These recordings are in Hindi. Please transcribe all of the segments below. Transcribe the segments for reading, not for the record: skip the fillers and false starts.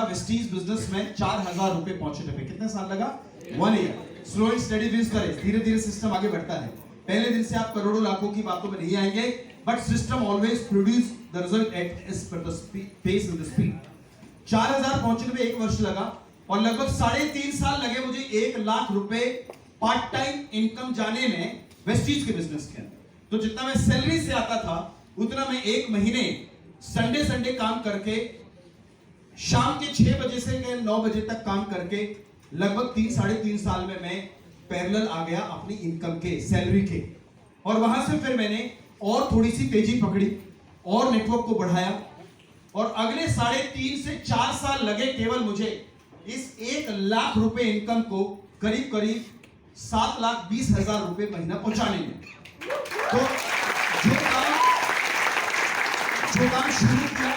लगा वेस्टीज बिजनेस में 4,000 रुपए पहुंचने पे? कितने साल लगा? 1 year. Slow and steady wins करे, धीरे धीरे सिस्टम आगे बढ़ता है। पहले दिन से आप करोड़ों लाखों की बातों में नहीं आएंगे, but system always produce the result at age पर the pace and the speed. 4,000 पहुंचने में 1 वर्ष लगा और लगभग 3.5 साल लगे मुझे 1 लाख रुपए पार्ट टाइम इनकम जाने में वेस्टीज के बिजनेस के अंदर। तो जितना मैं सैलरी से आता था उतना मैं 1 महीने संडे काम करके शाम के 6 बजे से 9 बजे तक काम करके लगभग 3-3.5 साल में मैं पैरेलल आ गया अपनी इनकम के, सैलरी के। और वहां से फिर मैंने और थोड़ी सी तेजी पकड़ी और नेटवर्क को बढ़ाया और अगले 3.5 से 4 साल लगे केवल मुझे इस 1 लाख रुपए इनकम को करीब 7,20,000 रुपए महीना पहुंचाने में। तो जो काम शुरू किया,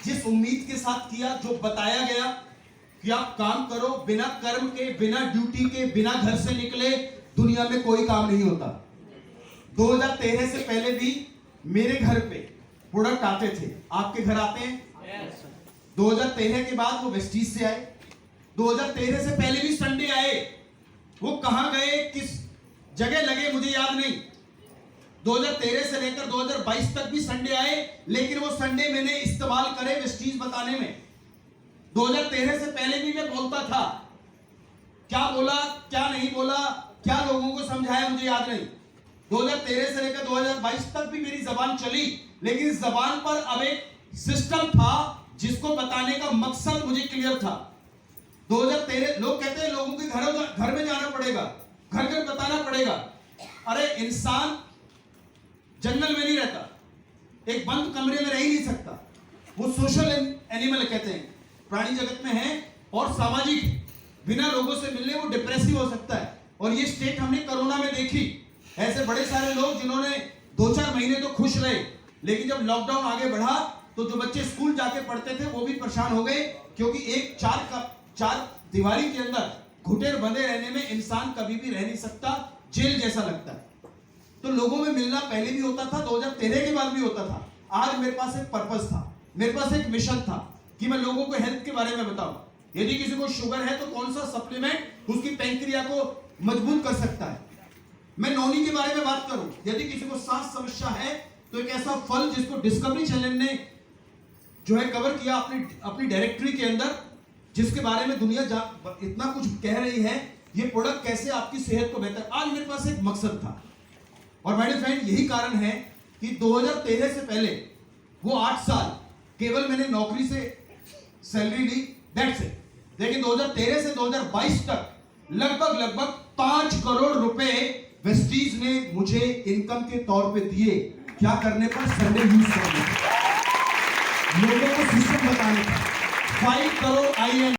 जिस उम्मीद के साथ किया, जो बताया गया कि आप काम करो, बिना कर्म के, बिना ड्यूटी के, बिना घर से निकले दुनिया में कोई काम नहीं होता। 2013 से पहले भी मेरे घर पे प्रोडक्ट आते थे, आपके घर आते हैं? 2013 के बाद वो वेस्टीज से आए। 2013 से पहले भी संडे आए, वो कहां गए, किस जगह लगे मुझे याद नहीं। 2013 से लेकर 2022 तक भी संडे आए, लेकिन वो संडे मैंने इस्तेमाल करे वेस्टीज बताने में। 2013 से पहले भी मैं बोलता था, क्या बोला क्या नहीं बोला, क्या लोगों को समझाया मुझे याद नहीं। 2013 से लेकर 2022 तक भी मेरी जबान चली, लेकिन इस जबान पर अब एक सिस्टम था जिसको बताने का मकसद मुझे क्लियर था। 2013 लोग कहते हैं लोगों के घर में जाना पड़ेगा, घर घर बताना पड़ेगा। अरे इंसान जंगल में नहीं रहता, एक बंद कमरे में रह ही नहीं सकता, वो सोशल एनिमल कहते हैं, प्राणी जगत में है और सामाजिक है। बिना लोगों से मिलने वो डिप्रेसिव हो सकता है। और ये स्टेट हमने कोरोना में देखी। ऐसे बड़े सारे लोग जिन्होंने 2-4 महीने तो खुश रहे, लेकिन जब लॉकडाउन आगे बढ़ा तो जो बच्चे स्कूल जाके पढ़ते थे वो भी परेशान हो गए, क्योंकि एक चार दीवारी के अंदर घुटे बंधे रहने में इंसान कभी भी रह नहीं सकता, जेल जैसा लगता है। तो लोगों में मिलना पहले भी होता था, 2013 के बाद भी होता था। आज मेरे पास एक पर्पस था, मेरे पास एक मिशन था कि मैं लोगों को हेल्थ के बारे में बताऊं। यदि किसी को शुगर है तो कौन सा सप्लीमेंट उसकी पैंक्रिया को मजबूत कर सकता है। मैं नौनी के बारे में बात करूं, यदि किसी को सांस समस्या है तो एक ऐसा फल जिसको डिस्कवरी चैनल ने जो है कवर किया अपनी डायरेक्टरी के अंदर, जिसके बारे में दुनिया इतना कुछ कह रही है, ये प्रोडक्ट कैसे आपकी सेहत को बेहतर। आज मेरे पास एक मकसद था और मेरे फ्रेंड यही कारण है कि 2013 से पहले वो 8 साल केवल मैंने नौकरी से सैलरी ली, दैट्स इट। लेकिन 2013 से 2022 तक लगभग 5 करोड़ रुपए वेस्टीज ने मुझे इनकम के तौर पे दिए। क्या करने पर? संडे यूज करने पर, लोगों को सिस्टम बताने पर। 5 करोड़ आई